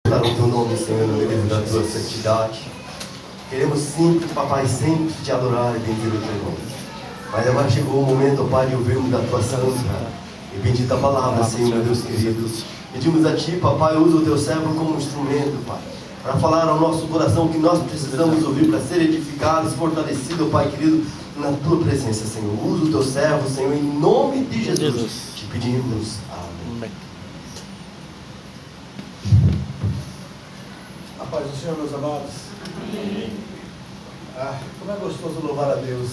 Para o teu nome, Senhor, no meio da tua santidade. Queremos sempre, papai, sempre te adorar e bendir o teu nome. Mas agora chegou o momento, Pai, de ouvirmos da tua santa e bendita palavra, Senhor, meu Deus querido. Pedimos a ti, papai, usa o teu servo como instrumento, Pai, para falar ao nosso coração o que nós precisamos ouvir para ser edificados, fortalecidos, Pai querido, na tua presença, Senhor. Usa o teu servo, Senhor, em nome de Jesus. Te pedimos. Amém. A paz do Senhor, meus amados. Amém. Como é gostoso louvar a Deus.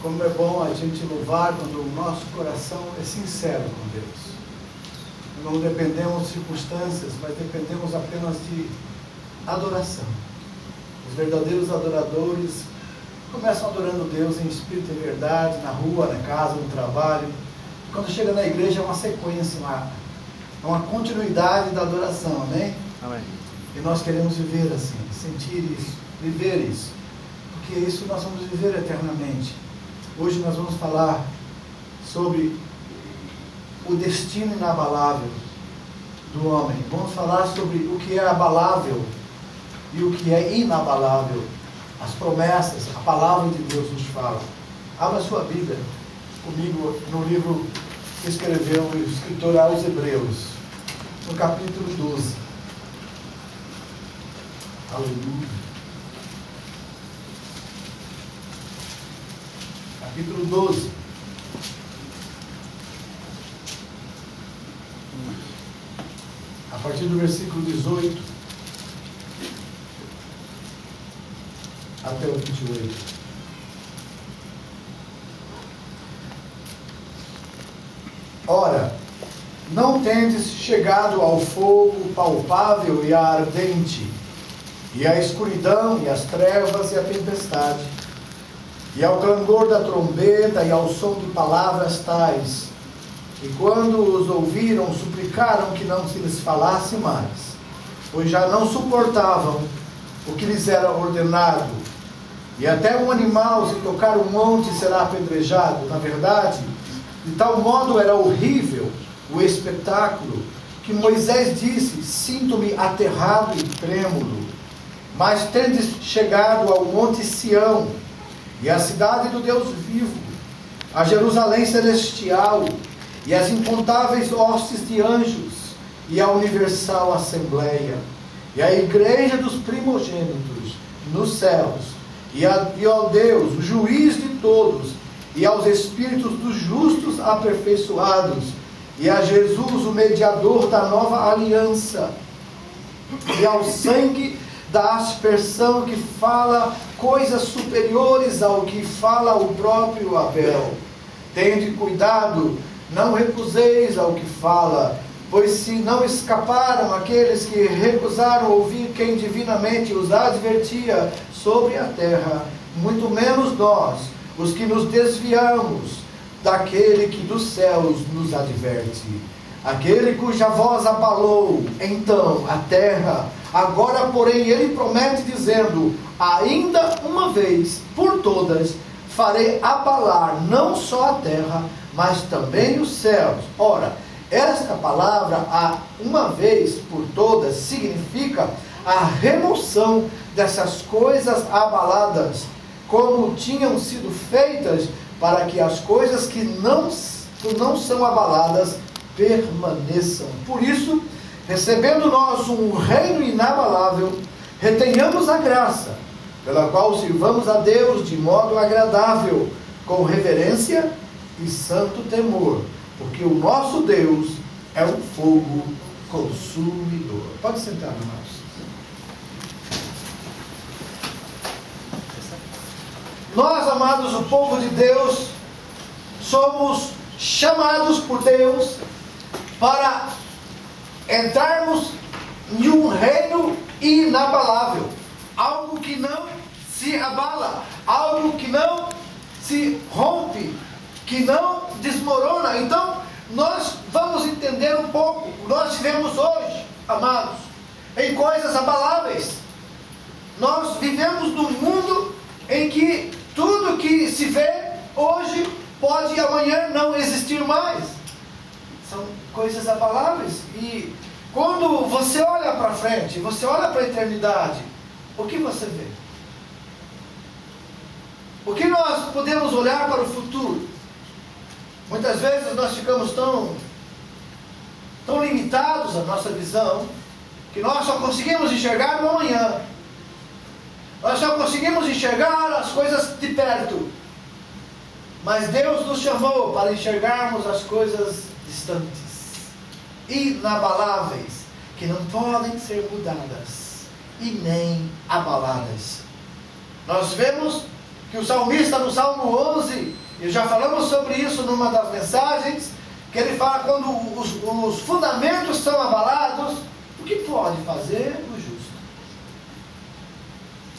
Como é bom a gente louvar quando o nosso coração é sincero com Deus. Não dependemos de circunstâncias, mas dependemos apenas de adoração. Os verdadeiros adoradores começam adorando Deus em espírito e verdade, na rua, na casa, no trabalho. Quando chega na igreja é uma sequência, uma continuidade da adoração, amém? Amém. E nós queremos viver assim, sentir isso, viver isso, porque isso nós vamos viver eternamente. Hoje nós vamos falar sobre o destino inabalável do homem. Vamos falar sobre o que é abalável e o que é inabalável. As promessas, a palavra de Deus nos fala. Abra sua Bíblia comigo no livro que escreveu o escritor aos Hebreus, no capítulo 12. Aleluia. Capítulo 12. A partir do versículo 18 até o 28. Ora, não tendes chegado ao fogo palpável e ardente, e à escuridão, e às trevas, e à tempestade, e ao clangor da trombeta, e ao som de palavras tais, e quando os ouviram, suplicaram que não se lhes falasse mais, pois já não suportavam o que lhes era ordenado. E até um animal, se tocar um monte, será apedrejado. Na verdade, de tal modo era horrível o espetáculo, que Moisés disse: sinto-me aterrado e trêmulo. Mas tendes chegado ao monte Sião, e à cidade do Deus vivo, a Jerusalém celestial, e as incontáveis hostes de anjos, e a universal assembleia, e a igreja dos primogênitos nos céus, e ao Deus, o juiz de todos, e aos espíritos dos justos aperfeiçoados, e a Jesus, o mediador da nova aliança, e ao sangue da aspersão que fala coisas superiores ao que fala o próprio Abel. Tende cuidado, não recuseis ao que fala, pois se não escaparam aqueles que recusaram ouvir quem divinamente os advertia sobre a terra, muito menos nós, os que nos desviamos daquele que dos céus nos adverte. Aquele cuja voz abalou então a terra, agora porém ele promete dizendo: ainda uma vez por todas farei abalar não só a terra, mas também os céus. Ora, esta palavra, a uma vez por todas, significa a remoção dessas coisas abaladas, como tinham sido feitas, para que as coisas que não são abaladas permaneçam. Por isso, recebendo nós um reino inabalável, retenhamos a graça, pela qual sirvamos a Deus de modo agradável, com reverência e santo temor, porque o nosso Deus é um fogo consumidor. Pode sentar, irmãos. Nós, amados, o povo de Deus, somos chamados por Deus para entrarmos em um reino inabalável, algo que não se abala, algo que não se rompe, que não desmorona. Então, nós vamos entender um pouco. Nós vivemos hoje, amados, em coisas abaláveis. Nós vivemos num mundo em que tudo que se vê hoje pode amanhã não existir mais. São coisas abaláveis. E Quando você olha para frente, você olha para a eternidade, o que você vê? O que nós podemos olhar para o futuro? Muitas vezes nós ficamos tão limitados à nossa visão, que nós só conseguimos enxergar o amanhã. Nós só conseguimos enxergar as coisas de perto. Mas Deus nos chamou para enxergarmos as coisas distantes, inabaláveis, que não podem ser mudadas e nem abaladas. Nós vemos que o salmista no Salmo 11, e já falamos sobre isso numa das mensagens, que ele fala quando os fundamentos são abalados, o que pode fazer o justo?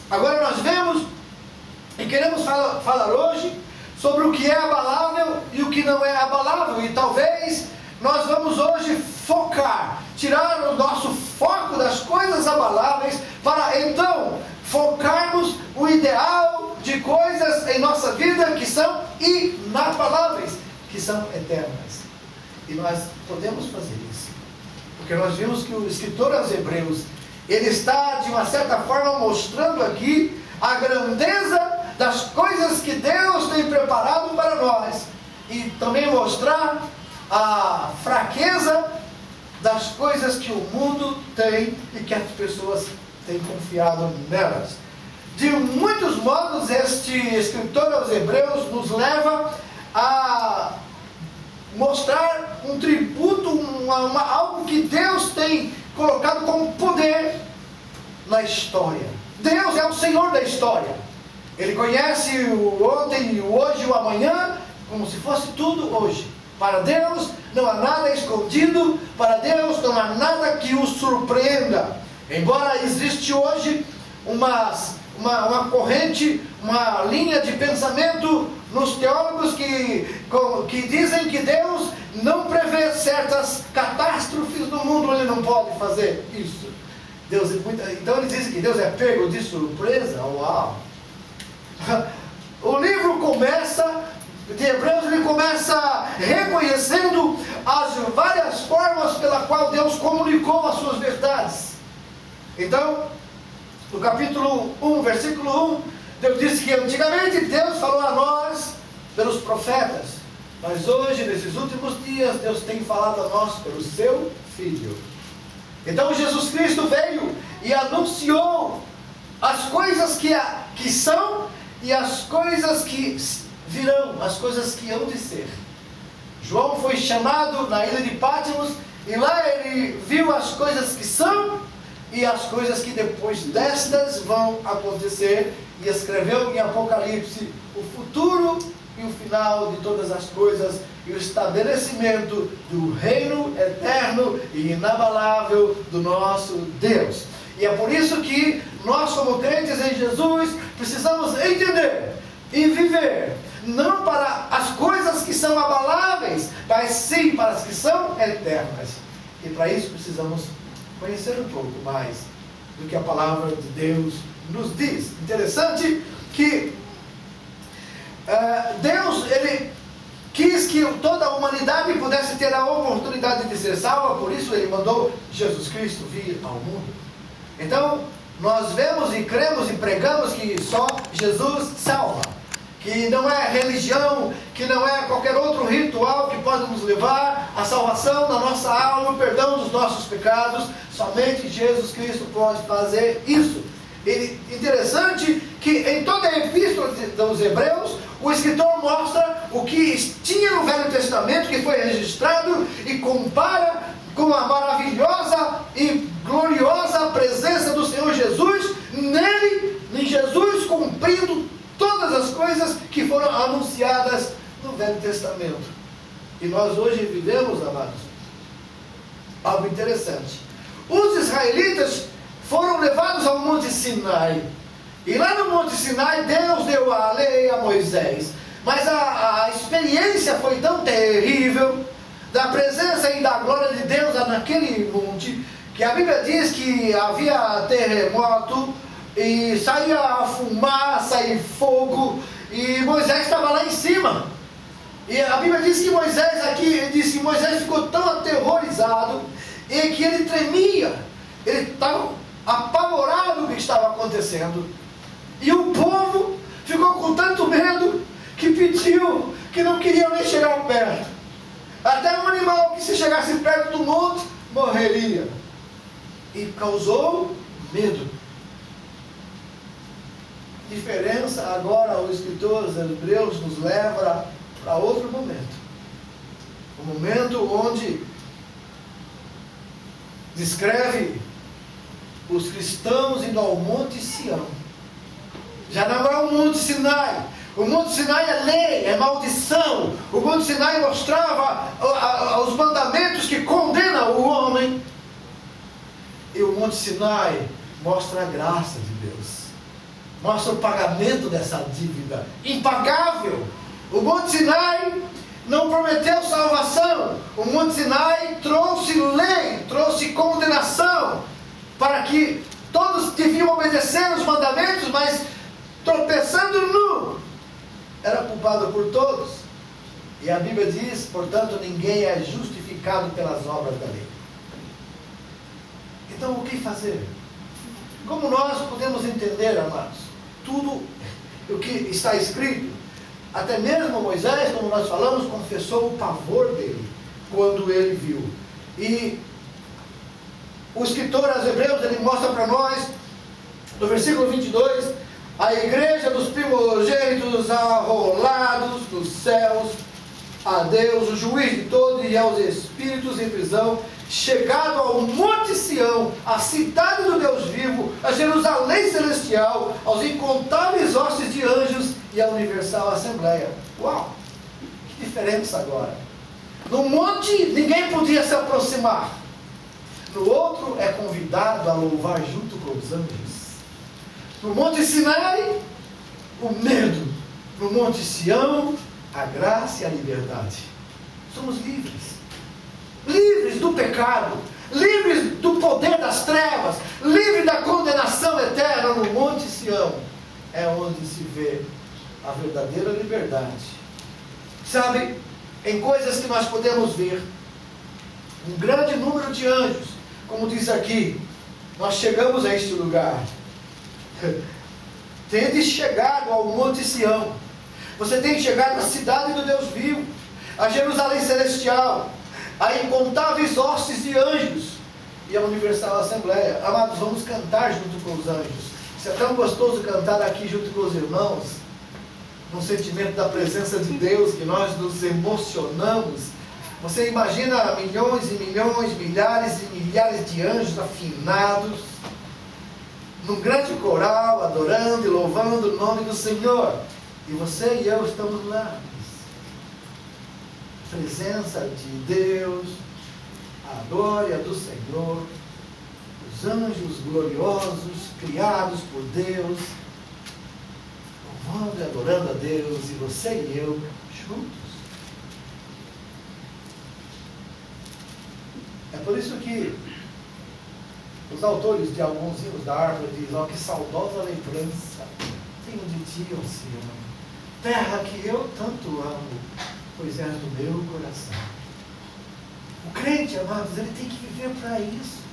Agora nós vemos e queremos falar hoje sobre o que é abalável e o que não é abalável. E talvez nós vamos hoje tirar o nosso foco das coisas abaláveis, para então focarmos o ideal de coisas em nossa vida que são inabaláveis, que são eternas. E nós podemos fazer isso, porque nós vimos que o escritor aos Hebreus, ele está de uma certa forma mostrando aqui a grandeza das coisas que Deus tem preparado para nós, e também mostrar a fraqueza das coisas que o mundo tem e que as pessoas têm confiado nelas. De muitos modos, este escritor aos Hebreus nos leva a mostrar um tributo, algo que Deus tem colocado como poder na história. Deus é o Senhor da história. Ele conhece o ontem, o hoje e o amanhã, como se fosse tudo hoje. Para Deus não há nada escondido, para Deus não há nada que o surpreenda. Embora existe hoje uma corrente, uma linha de pensamento nos teólogos que dizem que Deus não prevê certas catástrofes no mundo, Ele não pode fazer isso. Então eles dizem que Deus é pego de surpresa. Uau! O livro de Hebreus, ele começa reconhecendo as várias formas pela qual Deus comunicou as suas verdades. Então, no capítulo 1, versículo 1, Deus disse que antigamente Deus falou a nós pelos profetas, mas hoje, nesses últimos dias, Deus tem falado a nós pelo seu Filho. Então Jesus Cristo veio e anunciou as coisas que são e as coisas que virão, as coisas que hão de ser. João foi chamado na ilha de Patmos, e lá ele viu as coisas que são e as coisas que depois destas vão acontecer, e escreveu em Apocalipse o futuro e o final de todas as coisas, e o estabelecimento do reino eterno e inabalável do nosso Deus. E é por isso que nós, como crentes em Jesus, precisamos entender e viver, não para as coisas que são abaláveis, mas sim para as que são eternas. E para isso precisamos conhecer um pouco mais do que a palavra de Deus nos diz. Interessante que Deus, Ele quis que toda a humanidade pudesse ter a oportunidade de ser salva, por isso Ele mandou Jesus Cristo vir ao mundo. Então, nós vemos e cremos e pregamos que só Jesus salva, que não é religião, que não é qualquer outro ritual que pode nos levar à salvação da nossa alma, o perdão dos nossos pecados. Somente Jesus Cristo pode fazer isso. E interessante que em toda a epístola dos Hebreus, o escritor mostra o que tinha no Velho Testamento, que foi registrado, e compara com a maravilhosa e gloriosa presença do Senhor Jesus, em Jesus cumprindo todas as coisas que foram anunciadas no Velho Testamento. E nós hoje vivemos, amados, algo interessante. Os israelitas foram levados ao Monte Sinai, e lá no Monte Sinai Deus deu a lei a Moisés, mas a experiência foi tão terrível da presença e da glória de Deus naquele monte, que a Bíblia diz que havia terremoto, e saía fumaça e fogo, e Moisés estava lá em cima. E a Bíblia diz que Moisés ficou tão aterrorizado, em que ele tremia, ele estava apavorado do que estava acontecendo, e o povo ficou com tanto medo que pediu, que não queriam nem chegar perto. Até um animal que se chegasse perto do monte morreria, e causou medo. Diferença agora, o escritor dos Hebreus nos leva para outro momento, o momento onde descreve os cristãos indo ao Monte Sião. Já não é o Monte Sinai. O Monte Sinai é lei, é maldição. O Monte Sinai mostrava os mandamentos que condenam o homem. E o Monte Sinai mostra a graça de Deus. Mostra o pagamento dessa dívida impagável. O Monte Sinai não prometeu salvação. O Monte Sinai trouxe lei, trouxe condenação, para que todos deviam obedecer os mandamentos, mas tropeçando nu, era culpado por todos. E a Bíblia diz, portanto, ninguém é justificado pelas obras da lei. Então, o que fazer? Como nós podemos entender, amados, tudo o que está escrito? Até mesmo Moisés, como nós falamos, confessou o pavor dele quando ele viu. E o escritor aos Hebreus, ele mostra para nós, no versículo 22, a igreja dos primogênitos arrolados dos céus, a Deus, o juiz de todos, e aos espíritos em prisão, chegado ao Monte Sião, a cidade do Deus vivo, a Jerusalém celestial, aos incontáveis hostes de anjos e à universal assembleia. Uau! Que diferença agora! No monte ninguém podia se aproximar. No outro é convidado a louvar junto com os anjos. No Monte Sinai, o medo. No Monte Sião, a graça e a liberdade. Somos livres. Livres do pecado. Livres do poder das trevas. Livres da condenação eterna. No Monte Sião é onde se vê a verdadeira liberdade. Sabe, em coisas que nós podemos ver, um grande número de anjos, como diz aqui, nós chegamos a este lugar. Tendes chegado ao Monte Sião. Você tem chegado à cidade do Deus vivo, a Jerusalém celestial, a incontáveis hostes de anjos e a universal assembleia. Amados, vamos cantar junto com os anjos. Isso é tão gostoso cantar aqui junto com os irmãos, num sentimento da presença de Deus, que nós nos emocionamos. Você imagina milhões e milhões, milhares e milhares de anjos afinados, num grande coral, adorando e louvando o nome do Senhor. E você e eu estamos lá. A presença de Deus, a glória do Senhor, os anjos gloriosos, criados por Deus, louvando e adorando a Deus, e você e eu juntos. É por isso que os autores de alguns hinos da árvore dizem: ó, que saudosa lembrança tenho de ti, ó Senhor, terra que eu tanto amo, pois és do meu coração. O crente, amados, ele tem que viver para isso,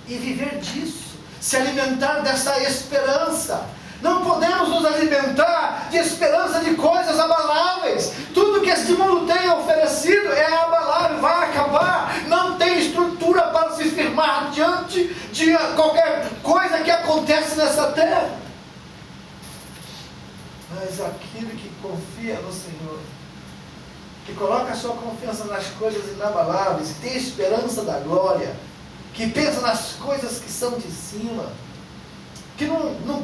e viver disso, se alimentar dessa esperança. Não podemos nos alimentar de esperança de coisas abaláveis. Tudo que este mundo tem oferecido é abalável, vai acabar. Não tem estrutura para se firmar diante de qualquer coisa que acontece nessa terra. Mas aquele que confia no Senhor, que coloca a sua confiança nas coisas inabaláveis, que tem esperança da glória, que pensa nas coisas que são de cima, que não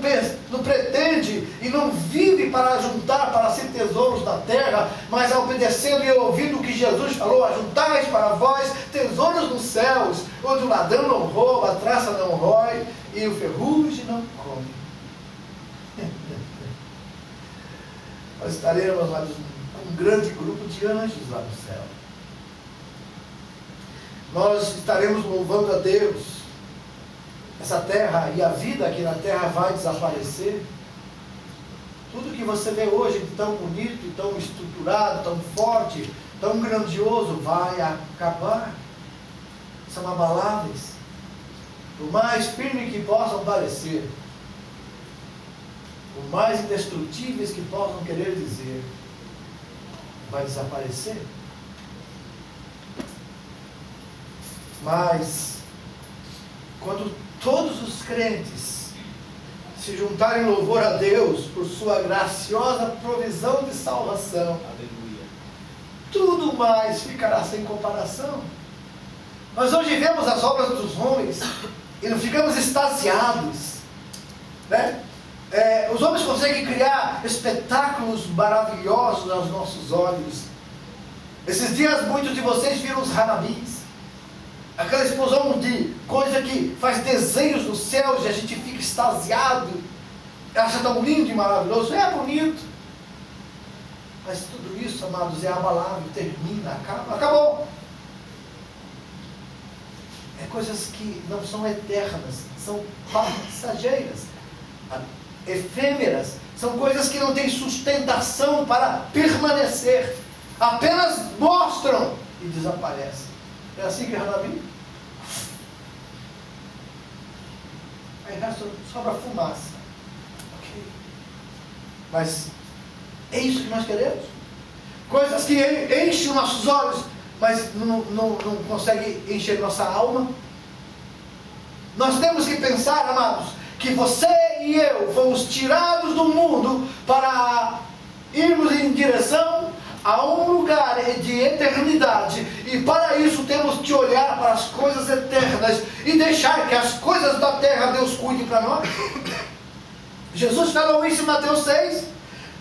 pretende e não vive para juntar para si tesouros da terra, mas obedecendo e ouvindo o que Jesus falou: ajuntais para vós tesouros nos céus, onde o ladrão não rouba, a traça não rói e o ferrugem não come. Nós estaremos lá com um grande grupo de anjos lá no céu. Nós estaremos louvando a Deus. Essa terra e a vida aqui na terra vai desaparecer. Tudo que você vê hoje tão bonito, tão estruturado, tão forte, tão grandioso, vai acabar. são abaláveis. Por mais firme que possam parecer, por mais indestrutíveis que possam querer dizer, vai desaparecer. Mas, quando todos os crentes se juntarem em louvor a Deus por sua graciosa provisão de salvação, Aleluia. tudo mais ficará sem comparação. Nós hoje vemos as obras dos homens e não ficamos extasiados, né? Os homens conseguem criar espetáculos maravilhosos aos nossos olhos. Esses dias muitos de vocês viram os hanabis, aquela explosão de coisa que faz desenhos nos céus e a gente fica extasiado, acha tão lindo e maravilhoso. É bonito, mas tudo isso, amados, é abalável, termina, acabou. É coisas que não são eternas, são passageiras, efêmeras, são coisas que não têm sustentação para permanecer, apenas mostram e desaparecem. É assim que é Hanabi? Aí sobra fumaça. Ok. Mas é isso que nós queremos? Coisas que enchem nossos olhos, mas não consegue encher nossa alma. Nós temos que pensar, amados, que você e eu fomos tirados do mundo para irmos em direção a um lugar de eternidade, e para isso temos que olhar para as coisas eternas e deixar que as coisas da terra Deus cuide para nós. Jesus falou isso em Mateus 6.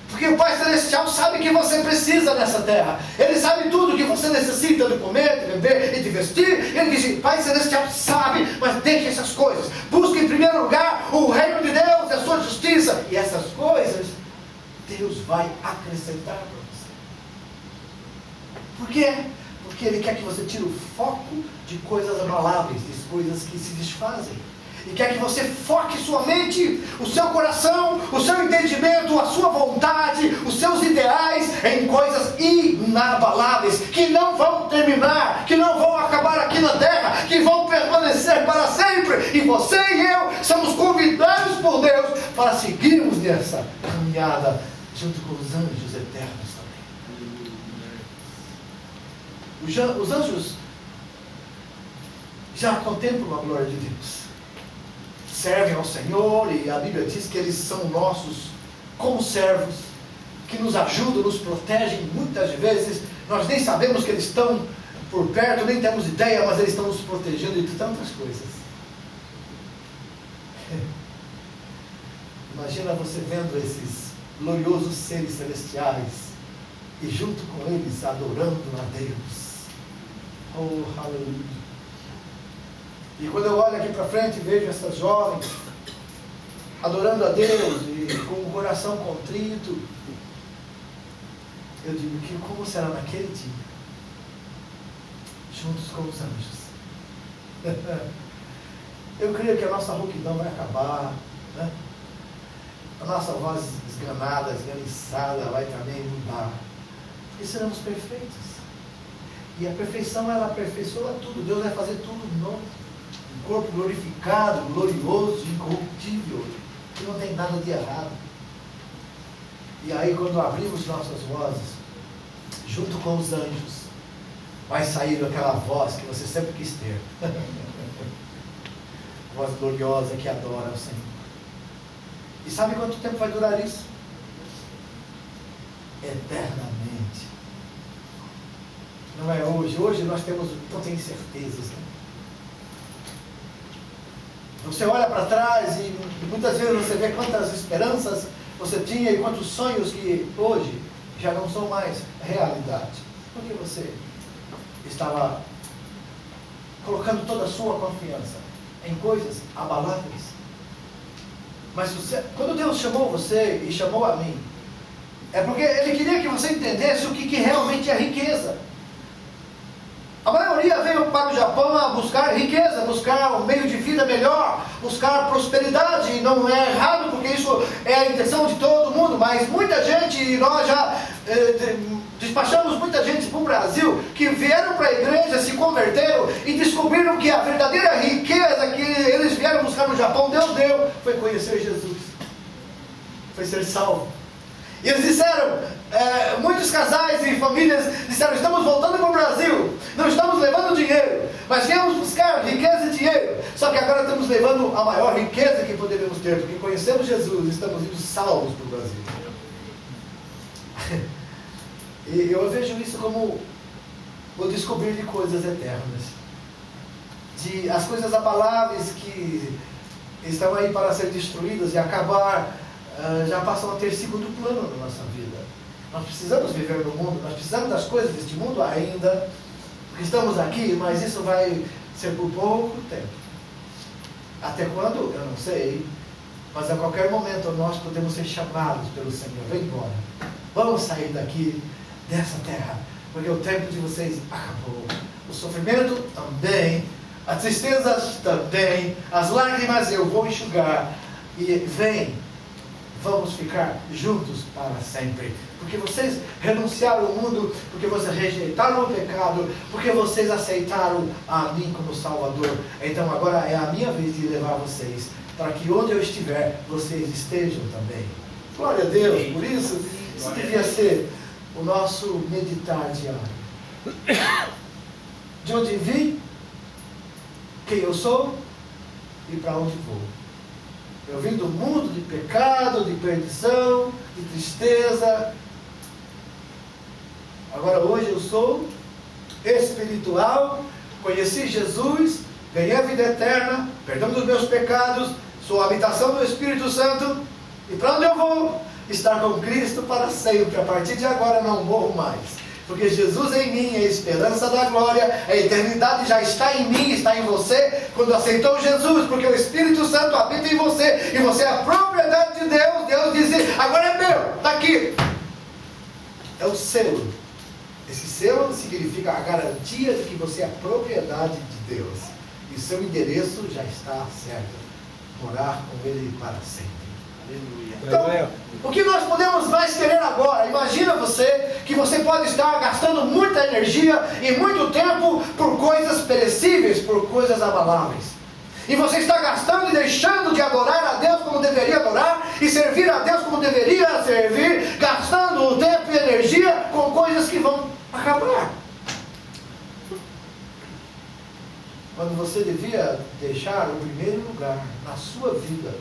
Porque o Pai Celestial sabe que você precisa nessa terra. Ele sabe tudo que você necessita de comer, de beber e de vestir. Ele diz, Pai Celestial sabe, mas deixe essas coisas. Busque em primeiro lugar o reino de Deus e a sua justiça. E essas coisas, Deus vai acrescentar para você. Por quê? Porque Ele quer que você tire o foco de coisas abaláveis, de coisas que se desfazem. E quer que você foque sua mente, o seu coração, o seu entendimento, a sua vontade, os seus ideais em coisas inabaláveis, que não vão terminar, que não vão acabar aqui na terra, que vão permanecer para sempre. E você e eu somos convidados por Deus para seguirmos nessa caminhada junto com os anjos eternos também. Os anjos já contemplam a glória de Deus, servem ao Senhor, e a Bíblia diz que eles são nossos como servos, que nos ajudam, nos protegem. Muitas vezes nós nem sabemos que eles estão por perto, nem temos ideia, mas eles estão nos protegendo de tantas coisas. Imagina você vendo esses gloriosos seres celestiais e junto com eles adorando a Deus. Oh, aleluia! E quando eu olho aqui para frente e vejo essas jovens adorando a Deus e com o coração contrito, eu digo que como será naquele dia, juntos com os anjos. Eu creio que a nossa rouquidão vai acabar, né? A nossa voz esganada, esganiçada vai também mudar, porque seremos perfeitos. E a perfeição, ela aperfeiçoa tudo. Deus vai fazer tudo novo. Um corpo glorificado, glorioso, incorruptível, que não tem nada de errado. E aí, quando abrimos nossas vozes, junto com os anjos, vai sair aquela voz que você sempre quis ter. Voz gloriosa que adora o Senhor. E sabe quanto tempo vai durar isso? Eternamente. Não é hoje. Hoje nós temos tantas incertezas, né? Você olha para trás e muitas vezes você vê quantas esperanças você tinha e quantos sonhos que hoje já não são mais realidade. Porque você estava colocando toda a sua confiança em coisas abaláveis. Mas quando Deus chamou você e chamou a mim, é porque Ele queria que você entendesse o que realmente é riqueza. A maioria maioria veio para o Japão a buscar riqueza, buscar um meio de vida melhor, buscar prosperidade. E não é errado, porque isso é a intenção de todo mundo, mas muita gente, e nós já despachamos muita gente para o Brasil, que vieram para a igreja, se converteram e descobriram que a verdadeira riqueza que eles vieram buscar no Japão, Deus deu, foi conhecer Jesus, foi ser salvo. E eles disseram, muitos casais e famílias disseram: estamos voltando para o Brasil, não estamos levando dinheiro, mas viemos buscar riqueza e dinheiro. Só que agora estamos levando a maior riqueza que poderíamos ter, porque conhecemos Jesus e estamos indo salvos para o Brasil. E eu vejo isso como o descobrir de coisas eternas, de as coisas abaláveis que estão aí para ser destruídas e acabar, já passam a ter segundo plano na nossa vida. Nós precisamos viver no mundo, nós precisamos das coisas deste mundo ainda, porque estamos aqui, mas isso vai ser por pouco tempo. Até quando? Eu não sei, mas a qualquer momento nós podemos ser chamados pelo Senhor: vem embora, vamos sair daqui, dessa terra, porque o tempo de vocês acabou. O sofrimento também, as tristezas também, as lágrimas eu vou enxugar, e vem, vamos ficar juntos para sempre, porque vocês renunciaram ao mundo, porque vocês rejeitaram o pecado, porque vocês aceitaram a mim como Salvador. Então agora é a minha vez de levar vocês, para que onde eu estiver, vocês estejam também. Glória a Deus. Por isso devia ser o nosso meditar diário. De onde vim, quem eu sou e para onde vou. Eu vim do mundo de pecado, de perdição, de tristeza. Agora hoje eu sou espiritual, conheci Jesus, ganhei a vida eterna, perdão dos meus pecados, sou a habitação do Espírito Santo. E para onde eu vou? Estar com Cristo para sempre. A partir de agora não morro mais, porque Jesus em mim é a esperança da glória. A eternidade já está em mim, está em você, quando aceitou Jesus, porque o Espírito Santo habita em você, e você é a propriedade de Deus. Deus diz: agora é meu, está aqui. É o selo. Esse selo significa a garantia de que você é a propriedade de Deus, e seu endereço já está certo: morar com Ele para sempre. Então, o que nós podemos mais querer agora? Imagina você que você pode estar gastando muita energia e muito tempo por coisas perecíveis, por coisas abaláveis. E você está gastando e deixando de adorar a Deus como deveria adorar, e servir a Deus como deveria servir, gastando o tempo e energia com coisas que vão acabar. Quando você devia deixar o primeiro lugar na sua vida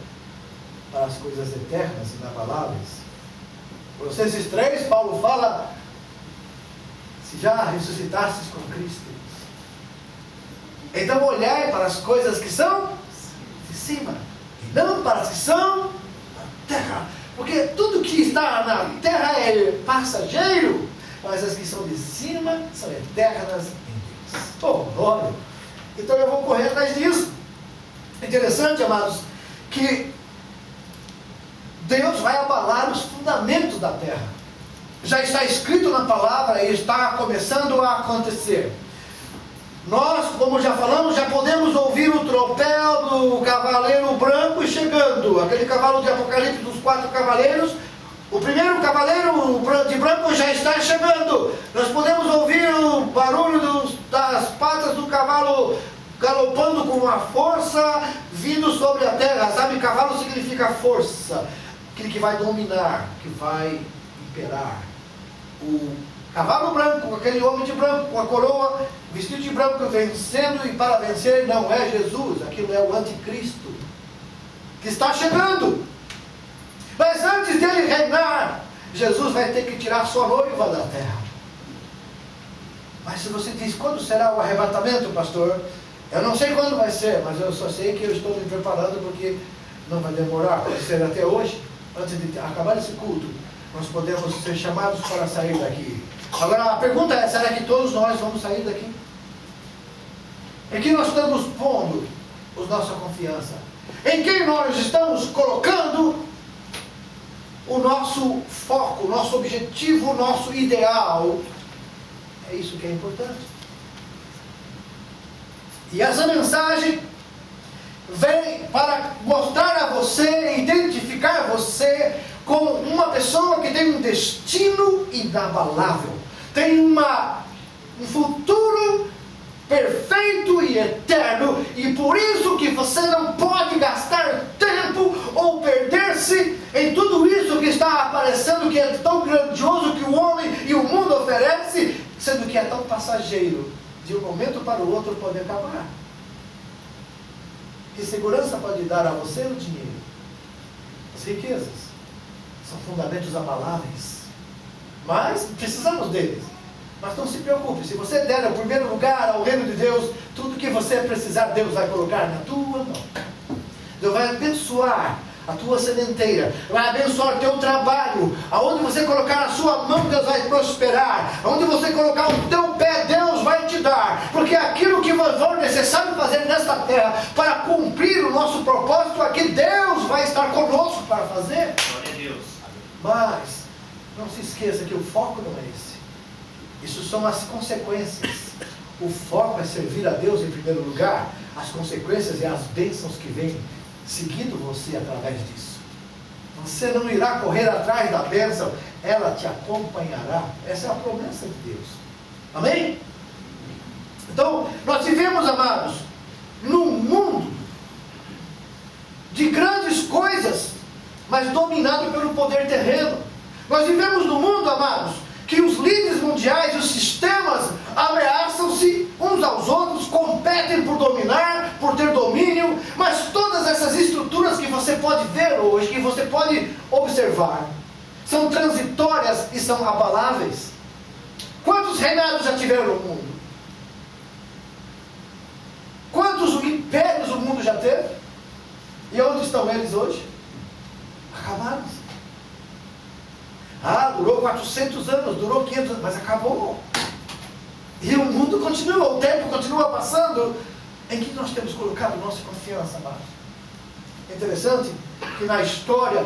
para as coisas eternas e inabaláveis. Colossenses 3, Paulo fala: se já ressuscitastes com Cristo, então olhai para as coisas que são de cima, e não para as que são da terra, porque tudo que está na terra é passageiro, mas as que são de cima são eternas em Deus. Oh, glória! Então eu vou correr atrás disso. Interessante, amados, que Deus vai abalar os fundamentos da terra. Já está escrito na palavra e está começando a acontecer. Nós, como já falamos, já podemos ouvir o tropel do cavaleiro branco chegando. Aquele cavalo de Apocalipse dos 4 cavaleiros. O primeiro cavaleiro de branco já está chegando. Nós podemos ouvir o barulho das patas do cavalo galopando com uma força vindo sobre a terra. Sabe, cavalo significa força. Aquele que vai dominar, que vai imperar. O cavalo branco, aquele homem de branco, com a coroa, vestido de branco, vencendo, e para vencer não é Jesus, aquilo é o anticristo, que está chegando. Mas antes dele reinar, Jesus vai ter que tirar sua noiva da terra. Mas se você diz: quando será o arrebatamento, pastor? Eu não sei quando vai ser, mas eu só sei que eu estou me preparando, porque não vai demorar, pode ser até hoje. Antes de acabar esse culto, nós podemos ser chamados para sair daqui. Agora a pergunta é: será que todos nós vamos sair daqui? Em quem nós estamos pondo a nossa confiança? Em quem nós estamos colocando o nosso foco, o nosso objetivo, o nosso ideal? É isso que é importante. E essa mensagem vem para mostrar a você, identificar você como uma pessoa que tem um destino inabalável, tem um futuro perfeito e eterno, e por isso que você não pode gastar tempo ou perder-se em tudo isso que está aparecendo, que é tão grandioso que o homem e o mundo oferece, sendo que é tão passageiro, de um momento para o outro pode acabar. Que segurança pode dar a você o dinheiro? As riquezas são fundamentos abaláveis, mas precisamos deles. Mas não se preocupe, se você der o primeiro lugar ao reino de Deus, tudo que você precisar, Deus vai colocar na tua mão. Deus vai abençoar a tua sementeira, vai abençoar o teu trabalho. Aonde você colocar a sua mão, Deus vai prosperar. Aonde você colocar o teu pé, Deus vai te dar. Porque aquilo que for necessário fazer nesta terra para cumprir o nosso propósito aqui, Deus vai estar conosco para fazer. Glória a Deus. Mas não se esqueça que o foco não é esse. Isso são as consequências. O foco é servir a Deus em primeiro lugar. As consequências e as bênçãos que vêm seguindo você através disso. Você não irá correr atrás da bênção, ela te acompanhará. Essa é a promessa de Deus. Amém? Então, nós vivemos, amados, num mundo de grandes coisas, mas dominado pelo poder terreno. Nós vivemos num mundo, amados, que os líderes mundiais, os sistemas ameaçam-se uns aos outros, competem por dominar, por ter domínio, mas todas essas estruturas que você pode ver hoje, que você pode observar, são transitórias e são abaláveis. Quantos reinados já tiveram no mundo? Quantos impérios o mundo já teve? E onde estão eles hoje? Acabados. Durou 400 anos, durou 500 anos, mas acabou. E o mundo continua, o tempo continua passando. Em que nós temos colocado nossa confiança, amados? É interessante que na história,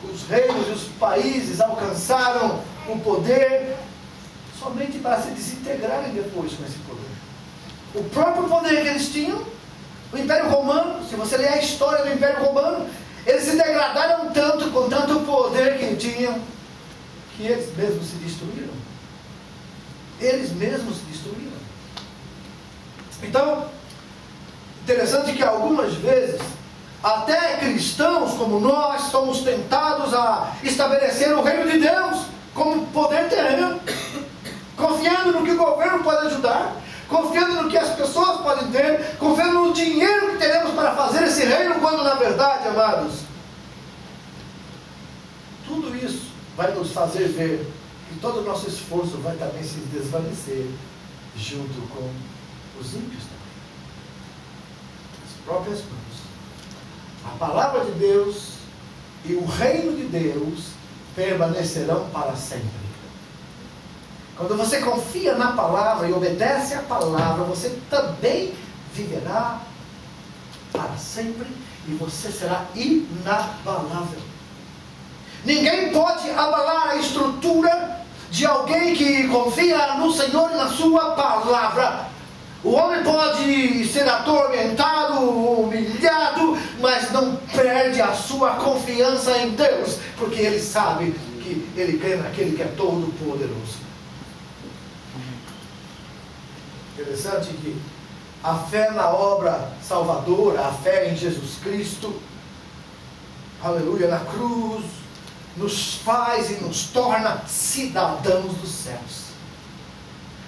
os reinos e os países alcançaram o poder somente para se desintegrarem depois com esse poder. O próprio poder que eles tinham, o Império Romano, se você ler a história do Império Romano, eles se degradaram tanto, com tanto poder que tinham, que eles mesmos se destruíram. Eles mesmos se destruíram. Então, interessante que algumas vezes, até cristãos como nós, somos tentados a estabelecer o reino de Deus como poder terreno, confiando no que o governo pode ajudar, confiando no que as pessoas podem ter, confiando no dinheiro que teremos para fazer esse reino, quando na verdade, amados, tudo isso vai nos fazer ver que todo o nosso esforço vai também se desvanecer junto com os ímpios também. As próprias mãos. A palavra de Deus e o reino de Deus permanecerão para sempre. Quando você confia na palavra e obedece à palavra, você também viverá para sempre e você será inabalável. Ninguém pode abalar a estrutura de alguém que confia no Senhor e na sua palavra. O homem pode ser atormentado, humilhado, mas não perde a sua confiança em Deus, porque ele sabe que ele crê naquele que é todo poderoso. Interessante que a fé na obra salvadora, a fé em Jesus Cristo, aleluia, na cruz, nos faz e nos torna cidadãos dos céus.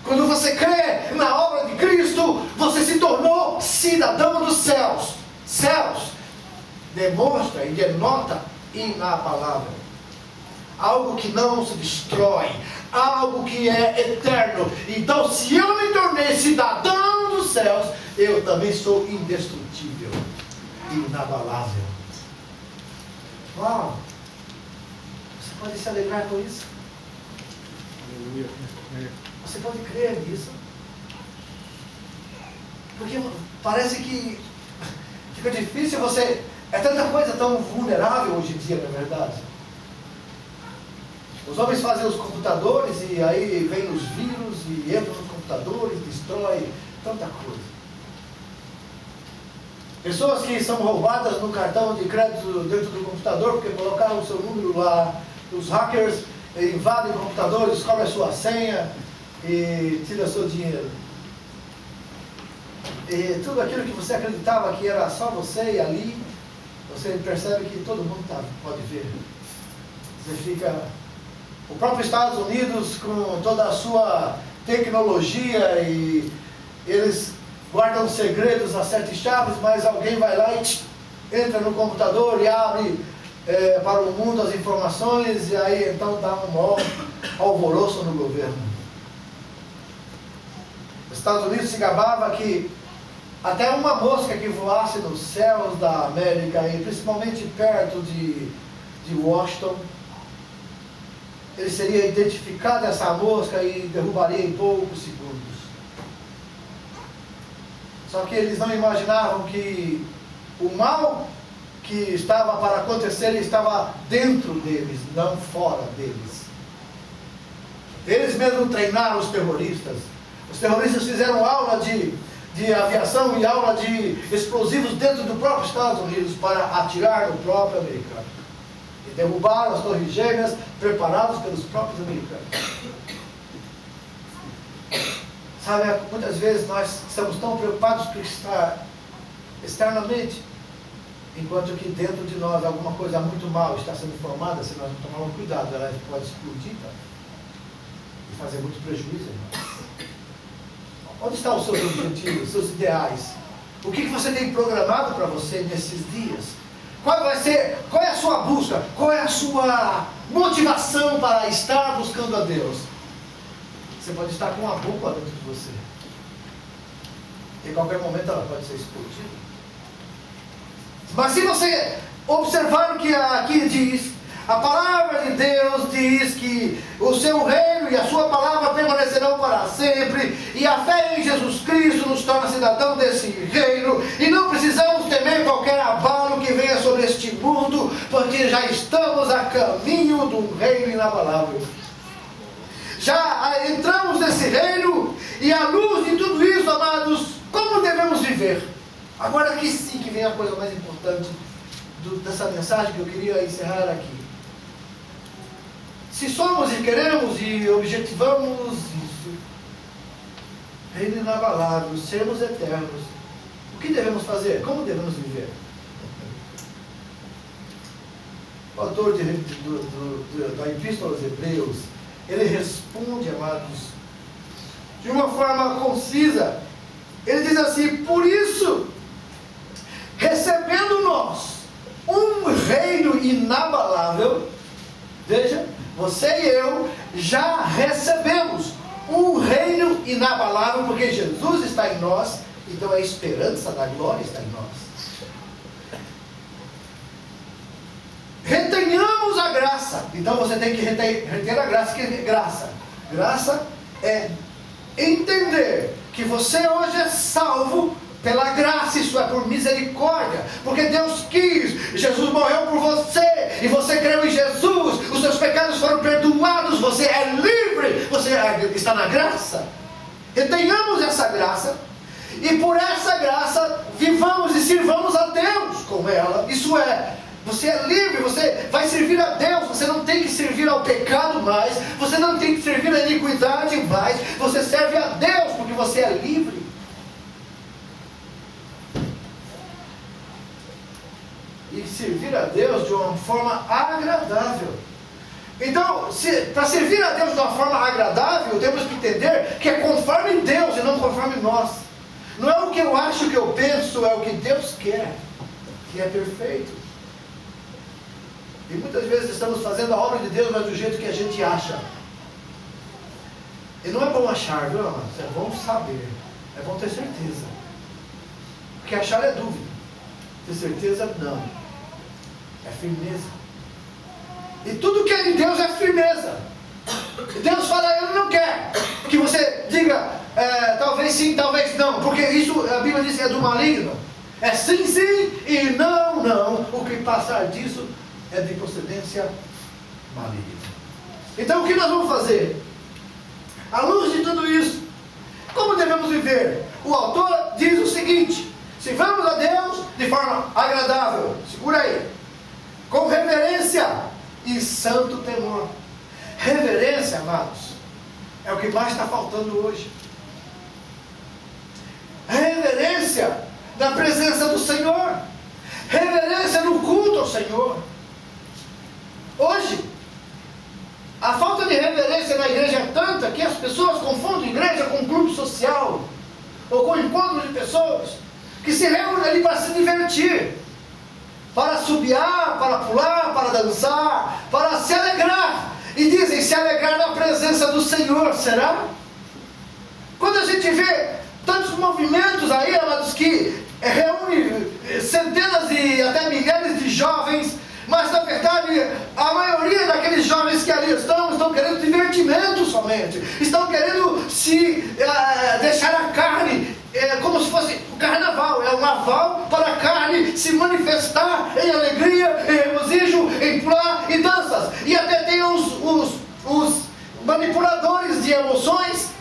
Quando você crê na obra de Cristo, você se tornou cidadão dos céus. Céus demonstra e denota inabalável. Algo que não se destrói, algo que é eterno. Então, se eu me tornei cidadão dos céus, eu também sou indestrutível, inabalável. Uau! Você pode se alegrar com isso? Aleluia. Você pode crer nisso? Porque parece que fica difícil você... É tanta coisa tão vulnerável hoje em dia, não é verdade? Os homens fazem os computadores e aí vem os vírus e entram nos computadores, destrói tanta coisa. Pessoas que são roubadas no cartão de crédito dentro do computador porque colocaram o seu número lá. Os hackers invadem o computador, descobrem a sua senha e tiram o seu dinheiro. E tudo aquilo que você acreditava que era só você e ali, você percebe que todo mundo pode ver. Você fica... O próprio Estados Unidos, com toda a sua tecnologia, e eles guardam segredos a 7 chaves, mas alguém vai lá e entra no computador e abre para o mundo as informações, e aí então dá um maior alvoroço no governo. Os Estados Unidos se gabava que até uma mosca que voasse nos céus da América, e principalmente perto de Washington, ele seria identificado essa mosca e derrubaria em poucos segundos. Só que eles não imaginavam que o mal que estava para acontecer estava dentro deles, não fora deles. Eles mesmos treinaram os terroristas. Os terroristas fizeram aula de aviação e aula de explosivos dentro do próprio Estados Unidos para atirar no próprio americano. E derrubaram as torres gêmeas preparadas pelos próprios americanos. Sabe, muitas vezes nós estamos tão preocupados com estar externamente, enquanto que dentro de nós alguma coisa muito mal está sendo formada. Se nós não tomarmos cuidado, ela pode explodir, tá? E fazer muito prejuízo em nós. Onde estão os seus objetivos, os seus ideais? O que você tem programado para você nesses dias? Qual é a sua busca? Qual é a sua motivação para estar buscando a Deus? Você pode estar com uma bomba dentro de você. E em qualquer momento ela pode ser explodida. Mas se você observar o que aqui diz, a palavra de Deus diz que o seu reino e a sua palavra permanecerão para sempre, e a fé em Jesus Cristo nos torna cidadão desse reino, e não precisamos temer qualquer abalo que venha sobre este mundo, porque já estamos a caminho de um reino inabalável. Já entramos nesse reino, e à luz de tudo isso, amados, como devemos viver? Agora aqui sim que vem a coisa mais importante dessa mensagem que eu queria encerrar aqui. Se somos e queremos e objetivamos isso, reino inabalável, sermos eternos, o que devemos fazer? Como devemos viver? O autor da Epístola aos Hebreus, ele responde, amados, de uma forma concisa. Ele diz assim: por isso, recebendo nós um reino inabalável, veja, você e eu já recebemos um reino inabalável, porque Jesus está em nós, então a esperança da glória está em nós. Retenhamos a graça. Então você tem que reter a graça. Que é graça? Graça é entender que você hoje é salvo pela graça, isso é por misericórdia, porque Deus quis, Jesus morreu por você, e você creu em Jesus, os seus pecados foram perdoados, você é livre, você está na graça. Retenhamos essa graça, e por essa graça, vivamos e sirvamos a Deus com ela. Isso é, você é livre, você vai servir a Deus, você não tem que servir ao pecado mais, você não tem que servir à iniquidade mais, você serve a Deus, porque você é livre. E servir a Deus de uma forma agradável. Então, para servir a Deus de uma forma agradável, temos que entender que é conforme Deus e não conforme nós. Não é o que eu acho, o que eu penso, é o que Deus quer, que é perfeito. E muitas vezes estamos fazendo a obra de Deus, mas do jeito que a gente acha. E não é bom achar, viu, amados? É bom saber, é bom ter certeza. Porque achar é dúvida, ter certeza não. É firmeza. E tudo que é de Deus é firmeza. Deus fala, Ele não quer que você diga talvez sim, talvez não, porque isso a Bíblia diz que é do maligno. É sim, sim e não, não. O que passar disso é de procedência maligna. Então o que nós vamos fazer? À luz de tudo isso, como devemos viver? O autor diz o seguinte: se vamos a Deus, forma agradável. Segura aí. Com reverência e santo temor. Reverência, amados, é o que mais está faltando hoje. Reverência na presença do Senhor. Reverência no culto ao Senhor. Hoje, a falta de reverência na igreja é tanta que as pessoas confundem igreja com clube social ou com encontro de pessoas que se reúnem ali para se divertir, para assobiar, para pular, para dançar, para se alegrar. E dizem se alegrar na presença do Senhor. Será? Quando a gente vê tantos movimentos aí, amados, que reúne centenas e até milhares de jovens, mas na verdade a maioria daqueles jovens que ali estão querendo divertimento somente, estão querendo se deixar a carne, como se fosse o carnaval, é um aval para a carne se manifestar em alegria, em regozijo, em pular e danças. E até tem os manipuladores de emoções,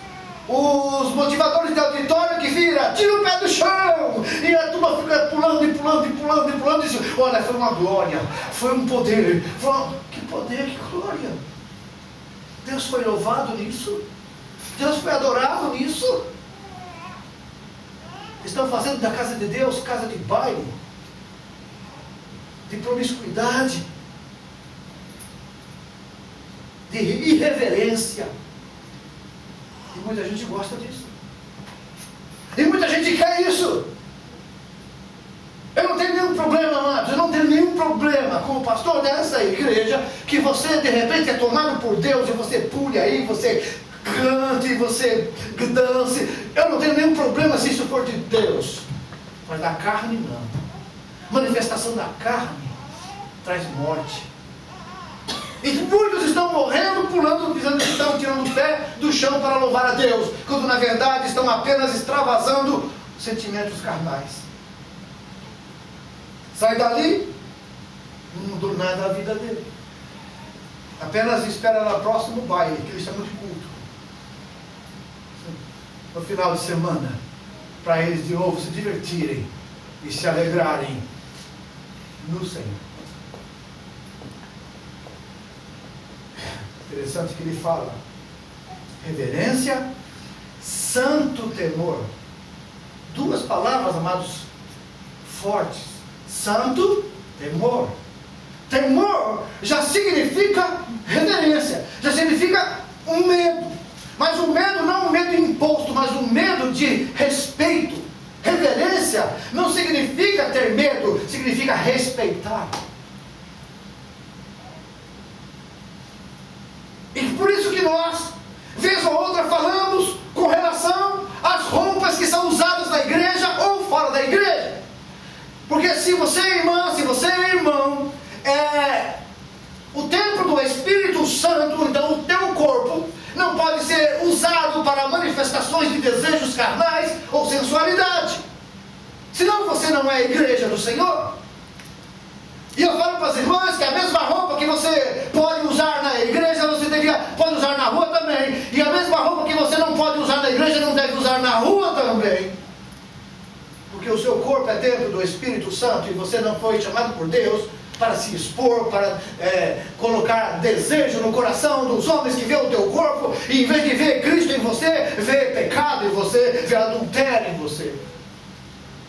os motivadores de auditório que vira, tira o pé do chão, e a turma fica pulando e pulando e pulando e pulando, e diz, olha, foi uma glória, foi um poder, que poder, que glória. Deus foi louvado nisso, Deus foi adorado nisso. Estão fazendo da casa de Deus casa de baile, de promiscuidade, de irreverência. E muita gente gosta disso. E muita gente quer isso. Eu não tenho nenhum problema, amados. Eu não tenho nenhum problema como pastor dessa igreja que você de repente é tomado por Deus e você pule aí, você cante, você dance. Eu não tenho nenhum problema se isso for de Deus. Mas da carne não. Manifestação da carne traz morte. E muitos estão morrendo, pulando, pisando, estão tirando o pé do chão para louvar a Deus, quando na verdade estão apenas extravasando sentimentos carnais. Sai dali, não mudou nada a vida dele. Apenas espera no próximo baile, que eles chamam de culto, no final de semana, para eles de novo se divertirem e se alegrarem no Senhor. Interessante que ele fala reverência, santo temor. Duas palavras, amados, fortes. Santo, temor. Temor já significa reverência, já significa um medo. Mas o medo não um medo imposto, mas um medo de respeito. Reverência não significa ter medo, significa respeitar. E por isso que nós, vez ou outra, falamos com relação às roupas que são usadas na igreja ou fora da igreja. Porque se você é irmã, se você é irmão, o templo do Espírito Santo, então o teu corpo não pode ser usado para manifestações de desejos carnais ou sensualidade. Senão você não é a igreja do Senhor. E eu falo para as irmãs que a mesma roupa que você pode usar na igreja, você pode usar na rua também. E a mesma roupa que você não pode usar na igreja, não deve usar na rua também. Porque o seu corpo é templo do Espírito Santo e você não foi chamado por Deus para se expor, para colocar desejo no coração dos homens que vê o teu corpo, e em vez de ver Cristo em você, vê pecado em você, vê adultério em você.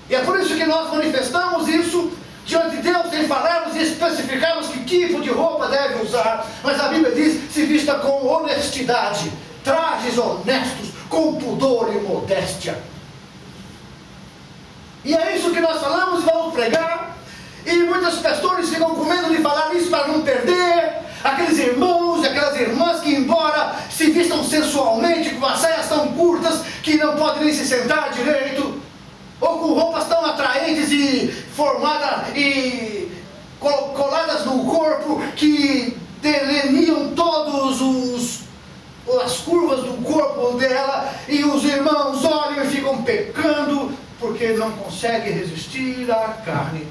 E é por isso que nós manifestamos isso diante de Deus, sem falarmos e especificarmos que tipo de roupa deve usar. Mas a Bíblia diz, se vista com honestidade, trajes honestos, com pudor e modéstia. E é isso que nós falamos e vamos pregar. E muitos pastores ficam com medo de falar isso para não perder aqueles irmãos e aquelas irmãs que, embora se vistam sensualmente, com as saias tão curtas que não podem nem se sentar direito, ou com roupas tão atraentes e formadas e coladas no corpo que delineam todos as curvas do corpo dela, e os irmãos olham e ficam pecando porque não conseguem resistir à carne.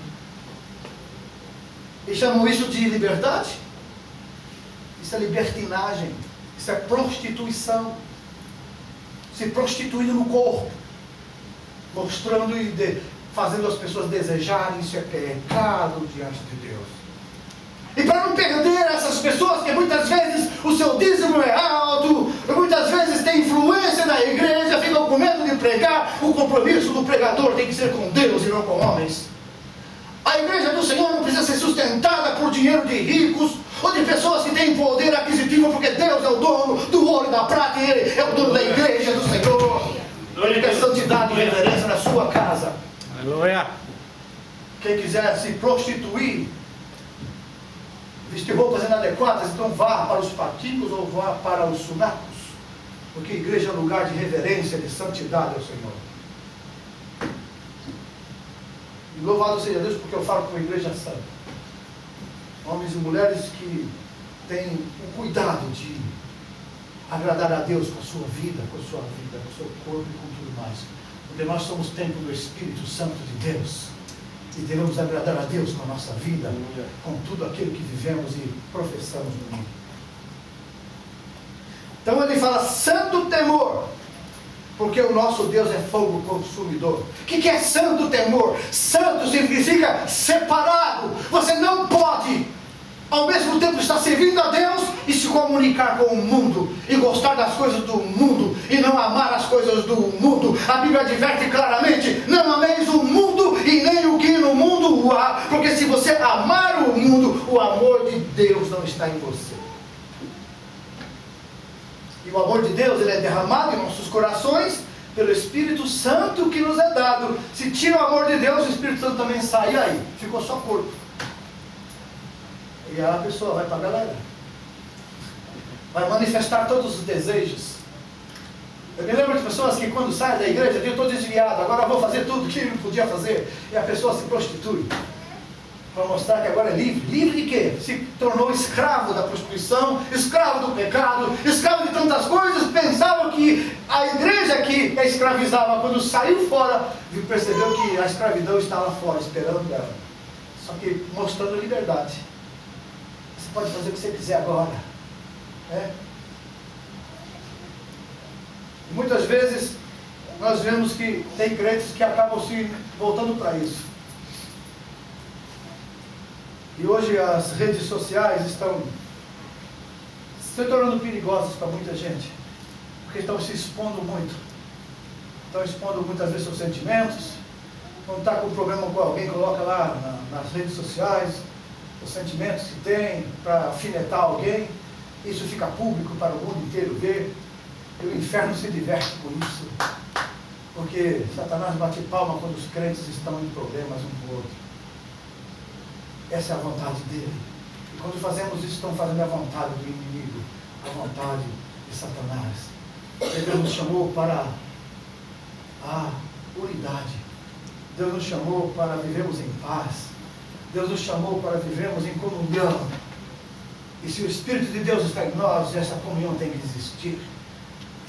E chamam isso de liberdade. Isso é libertinagem, isso é prostituição, se prostituindo no corpo, mostrando fazendo as pessoas desejarem, isso é pecado diante de Deus. E para não perder essas pessoas que muitas vezes o seu dízimo é alto, muitas vezes tem influência na igreja, ficam com medo de pregar, o compromisso do pregador tem que ser com Deus e não com homens. A igreja do Senhor não precisa ser sustentada por dinheiro de ricos ou de pessoas que têm poder aquisitivo, porque Deus é o dono do ouro e da prata e Ele é o dono da igreja do Senhor. Ele quer santidade e reverência na sua casa. Aleluia. Quem quiser se prostituir, vestir roupas inadequadas, então vá para os patíbulos ou vá para os sunacos, porque a igreja é um lugar de reverência, de santidade ao Senhor. E louvado seja Deus, porque eu falo com a igreja santa. Homens e mulheres que têm o cuidado de agradar a Deus com a sua vida, com o seu corpo e com tudo mais. Porque nós somos templo do Espírito Santo de Deus. E devemos agradar a Deus com a nossa vida, com tudo aquilo que vivemos e professamos no mundo. Então ele fala santo temor, porque o nosso Deus é fogo consumidor. O que é santo temor? Santo significa separado. Você não pode ao mesmo tempo estar servindo a Deus e se comunicar com o mundo, e gostar das coisas do mundo, e não amar as coisas do mundo. A Bíblia adverte claramente: não ameis o mundo e nem o que no mundo há, porque se você amar o mundo, o amor de Deus não está em você. E o amor de Deus, ele é derramado em nossos corações pelo Espírito Santo que nos é dado. Se tira o amor de Deus, o Espírito Santo também sai. E aí? Ficou só corpo. E a pessoa vai para a galera, vai manifestar todos os desejos. Eu me lembro de pessoas que quando saem da igreja, eu estou desviado, agora vou fazer tudo que não podia fazer, e a pessoa se prostitui, para mostrar que agora é livre. Livre de quê? Se tornou escravo da prostituição, escravo do pecado, escravo de tantas coisas. Pensava que a igreja que a escravizava, quando saiu fora, percebeu que a escravidão estava fora, esperando ela, só que mostrando liberdade. Pode fazer o que você quiser agora. Muitas vezes nós vemos que tem crentes que acabam se voltando para isso. E hoje as redes sociais estão se tornando perigosas para muita gente, porque estão se expondo muito. Estão expondo muitas vezes seus sentimentos. Quando está com um problema com alguém, coloca lá nas redes sociais os sentimentos que tem, para afinetar alguém. Isso fica público para o mundo inteiro ver, e o inferno se diverte com isso, porque Satanás bate palma quando os crentes estão em problemas um com o outro. Essa é a vontade dele, e quando fazemos isso, estamos fazendo a vontade do inimigo, a vontade de Satanás. Deus nos chamou para a unidade, Deus nos chamou para vivermos em paz, Deus nos chamou para vivermos em comunhão. E se o Espírito de Deus está em nós, essa comunhão tem que existir.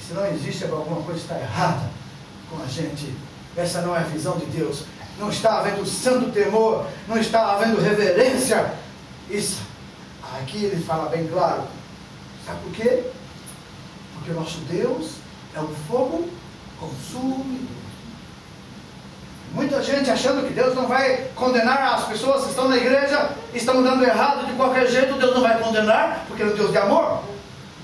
E se não existe, alguma coisa está errada com a gente. Essa não é a visão de Deus. Não está havendo santo temor, não está havendo reverência. Isso, aqui ele fala bem claro. Sabe por quê? Porque o nosso Deus é um fogo consumidor. Muita gente achando que Deus não vai condenar as pessoas que estão na igreja, estão andando errado de qualquer jeito. Deus não vai condenar, porque é um Deus de amor.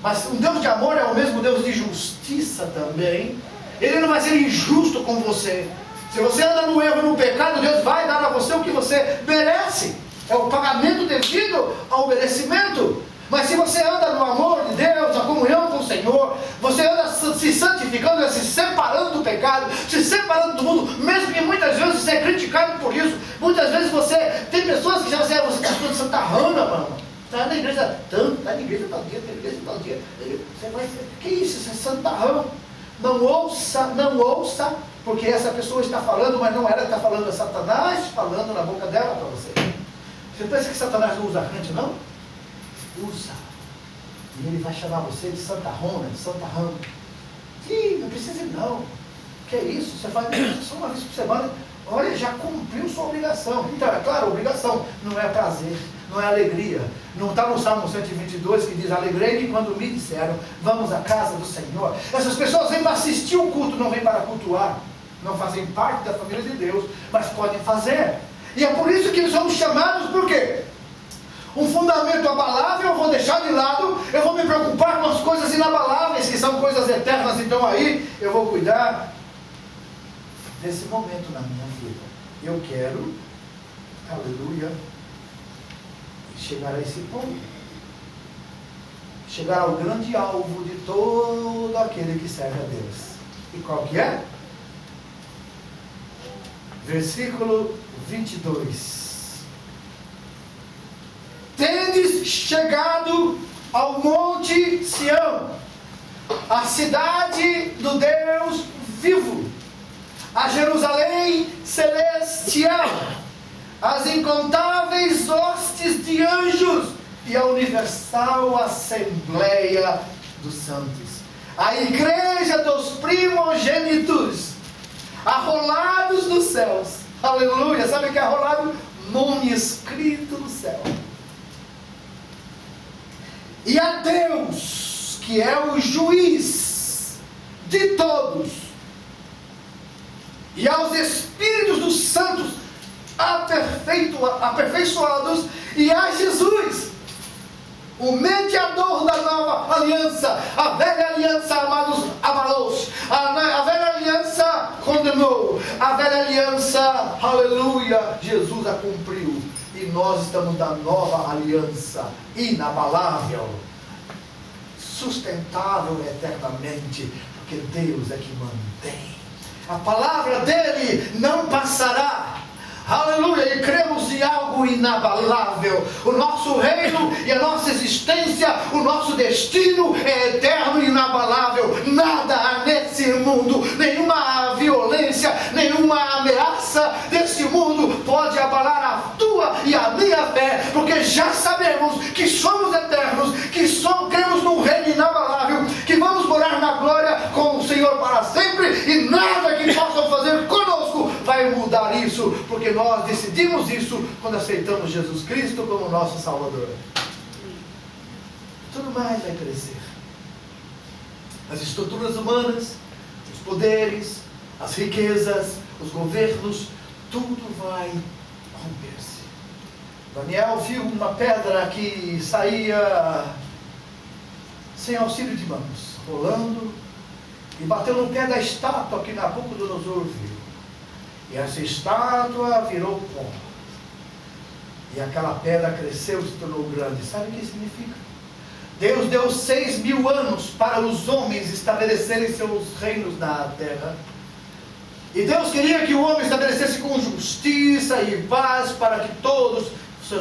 Mas um Deus de amor é o mesmo Deus de justiça também. Ele não vai ser injusto com você. Se você anda no erro, no pecado, Deus vai dar a você o que você merece. É o pagamento devido ao merecimento. Mas se você anda no amor de Deus, na comunhão com o Senhor, você anda se santificando, se separando do pecado, se separando do mundo, mesmo que muitas vezes você é criticado por isso. Muitas vezes tem pessoas que já dizem: você está estudando Santa Rana, mano, está na igreja tanto, está na igreja tal dia, está na igreja tal dia. Você vai dizer: que isso, isso é Santa Rana. Não ouça, porque essa pessoa está falando, mas não ela está falando, é Satanás falando na boca dela para você. Você pensa que Satanás não usa crente, não? Usa. E ele vai chamar você de Santa Rona, de Santa Rana. Ih, não precisa ir não. Que é isso? Você faz só uma vez por semana. Olha, já cumpriu sua obrigação. Então, é claro, obrigação não é prazer, não é alegria. Não está no Salmo 122 que diz: alegrei-me quando me disseram, vamos à casa do Senhor. Essas pessoas vêm para assistir o culto, não vêm para cultuar. não fazem parte da família de Deus, mas podem fazer. E é por isso que eles somos chamados, por quê? Um fundamento abalável eu vou deixar de lado, eu vou me preocupar com as coisas inabaláveis, que são coisas eternas, então aí eu vou cuidar desse momento na minha vida. Eu quero, aleluia, chegar a esse ponto. Chegar ao grande alvo de todo aquele que serve a Deus. E qual que é? Versículo 22. Tendes chegado ao monte Sião, a cidade do Deus vivo, a Jerusalém celestial, as incontáveis hostes de anjos e a universal assembleia dos santos, a igreja dos primogênitos, arrolados nos céus. Aleluia! Sabe o que é arrolado? Nome escrito no céu. E a Deus, que é o juiz de todos, e aos espíritos dos santos aperfeiçoados, e a Jesus, o mediador da nova aliança. A velha aliança, amados, abalou-se. A velha aliança condenou. A velha aliança, aleluia, Jesus a cumpriu. E nós estamos na nova aliança, inabalável, sustentável eternamente, porque Deus é que mantém. A palavra dele não passará. Aleluia, e cremos em algo inabalável. O nosso reino e a nossa existência, o nosso destino é eterno e inabalável. Nada há nesse mundo, nenhuma violência, nenhuma ameaça desse mundo pode abalar a tua e a minha fé, porque já sabemos que somos eternos, que cremos num reino inabalável, que vamos morar na glória com o Senhor para sempre, e nada que possam fazer conosco vai mudar isso, porque nós decidimos isso quando aceitamos Jesus Cristo como nosso Salvador. Tudo mais vai crescer. As estruturas humanas, os poderes, as riquezas, os governos, tudo vai romper-se. Daniel viu uma pedra que saía sem auxílio de mãos, rolando, e bateu no pé da estátua que Nabucodonosor viu. E essa estátua virou pó. E aquela pedra cresceu e se tornou grande. Sabe o que significa? Deus deu 6.000 anos para os homens estabelecerem seus reinos na terra. E Deus queria que o homem estabelecesse com justiça e paz para que todos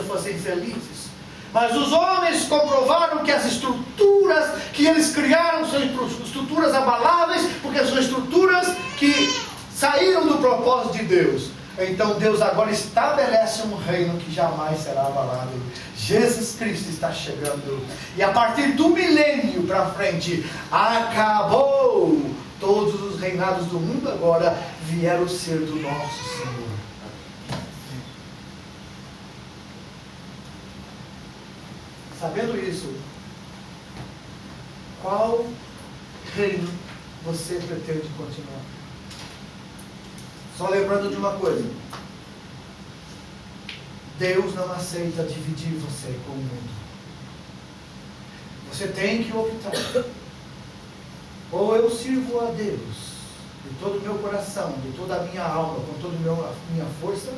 fossem felizes. Mas os homens comprovaram que as estruturas que eles criaram são estruturas abaláveis, porque são estruturas que saíram do propósito de Deus. Então Deus agora estabelece um reino que jamais será abalado. Jesus Cristo está chegando. E a partir do milênio para frente, acabou. Todos os reinados do mundo agora vieram ser do nosso Senhor. Sabendo isso, qual reino você pretende continuar? Só lembrando de uma coisa: Deus não aceita dividir você com o mundo. Você tem que optar. Ou eu sirvo a Deus de todo o meu coração, de toda a minha alma, com toda a minha força,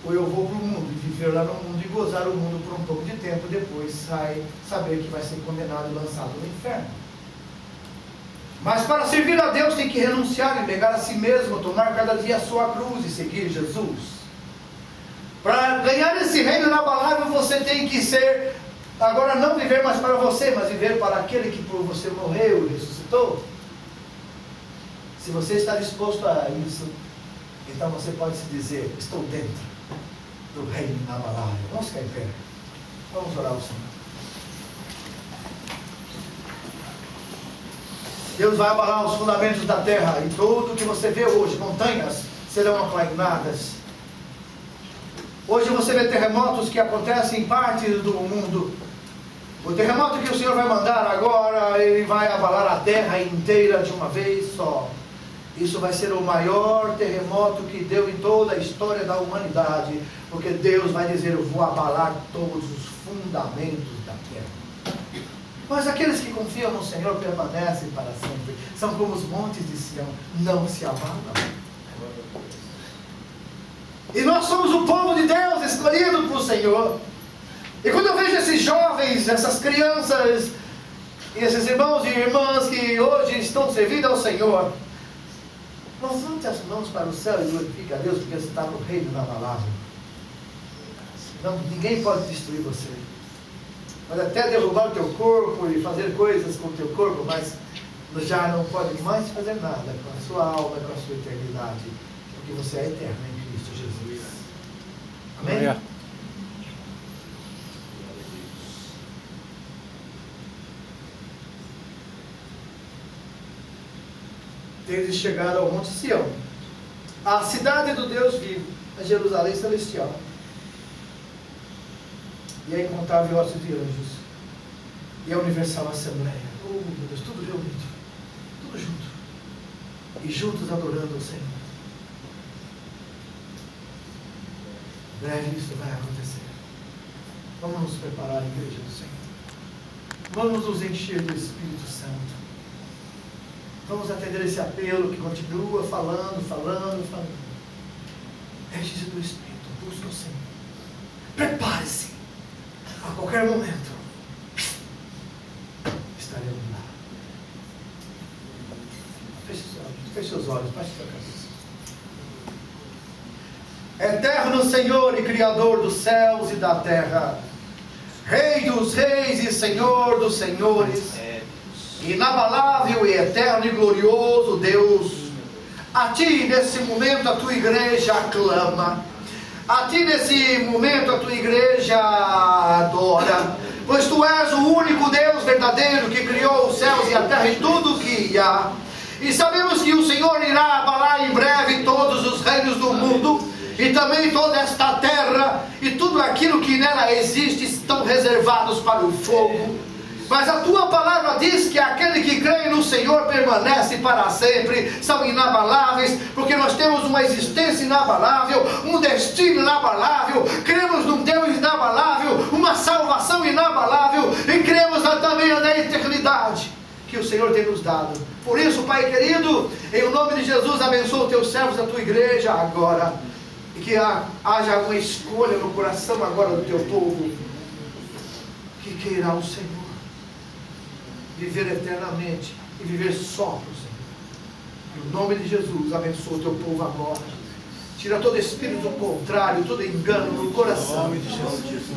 ou eu vou para o mundo e viver lá no mundo e gozar o mundo por um pouco de tempo, depois saber que vai ser condenado e lançado no inferno. Mas para servir a Deus tem que renunciar e negar a si mesmo, tomar cada dia a sua cruz e seguir Jesus. Para ganhar esse reino inabalável, você tem que ser, agora não viver mais para você, mas viver para aquele que por você morreu e ressuscitou. Se você está disposto a isso, então você pode se dizer: estou dentro do reino inabalável. Vamos ficar em pé. Vamos orar ao Senhor. Deus vai abalar os fundamentos da terra, e tudo que você vê hoje, montanhas, serão aplainadas. Hoje você vê terremotos que acontecem em partes do mundo. O terremoto que o Senhor vai mandar agora, ele vai abalar a terra inteira de uma vez só. Isso vai ser o maior terremoto que deu em toda a história da humanidade, porque Deus vai dizer: eu vou abalar todos os fundamentos da terra. Mas aqueles que confiam no Senhor permanecem para sempre. São como os montes de Sião, não se abalam. E nós somos o povo de Deus, escolhido por Senhor. E quando eu vejo esses jovens, essas crianças, e esses irmãos e irmãs que hoje estão servindo ao Senhor, levante as mãos para o céu e glorifique a Deus, porque você está no reino inabalável. Não, ninguém pode destruir você. Pode até derrubar o teu corpo e fazer coisas com o teu corpo, mas já não pode mais fazer nada com a sua alma, com a sua eternidade, porque você é eterno em Cristo Jesus. Amém? Tendes chegado ao Monte Sião, a cidade do Deus vivo, a Jerusalém celestial, e a incontável hoste de anjos, e a universal assembleia. Oh, meu Deus, tudo reunido, tudo junto, e juntos adorando o Senhor. Em breve isso vai acontecer. Vamos nos preparar, igreja do Senhor. Vamos nos encher do Espírito Santo. Vamos atender esse apelo que continua falando. Enche-se do Espírito, busca o Senhor. Prepare-se. A qualquer momento estaremos lá. Feche seus olhos, baixe sua cabeça. Eterno Senhor e Criador dos céus e da terra, Rei dos reis e Senhor dos senhores, inabalável e eterno e glorioso Deus, a Ti nesse momento a Tua igreja aclama, a Ti nesse momento a Tua igreja adora, pois Tu és o único Deus verdadeiro que criou os céus e a terra e tudo o que há, e sabemos que o Senhor irá abalar em breve todos os reinos do mundo, e também toda esta terra, e tudo aquilo que nela existe estão reservados para o fogo. Mas a Tua palavra diz que aquele que crê no Senhor permanece para sempre, são inabaláveis, porque nós temos uma existência inabalável, um destino inabalável, cremos num Deus inabalável, uma salvação inabalável, e cremos também na eternidade que o Senhor tem nos dado. Por isso, Pai querido, em nome de Jesus, abençoa os Teus servos da Tua igreja agora, e que haja uma escolha no coração agora do Teu povo, que queira o Senhor viver eternamente e viver só para o Senhor. Em nome de Jesus, abençoa o Teu povo agora. Tira todo espírito contrário, todo engano no coração,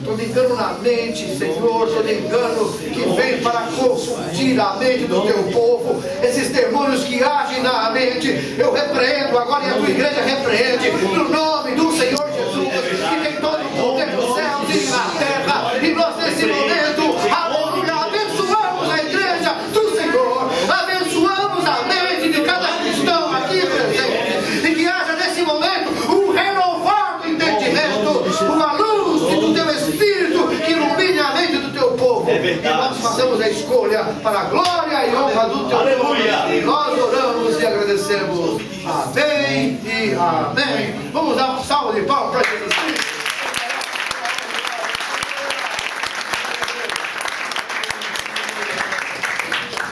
todo engano na mente, Senhor, todo engano que vem para confundir a mente do Teu povo, esses demônios que agem na mente, eu repreendo agora, e a Tua igreja repreende, no nome do Senhor Jesus, que tem todo o poder nos céus e na terra, e nós nesse momento, aleluia, abençoamos a igreja do Senhor, abençoamos a mente de cada cristão aqui presente, e que haja nesse momento um renovar do entendimento, uma luz do Teu Espírito que ilumine a mente do Teu povo, e nós fazemos a escolha para a glória e honra do Teu nome, e nós oramos e agradecemos. Amém e amém. Vamos dar uma salva de palmas para Jesus.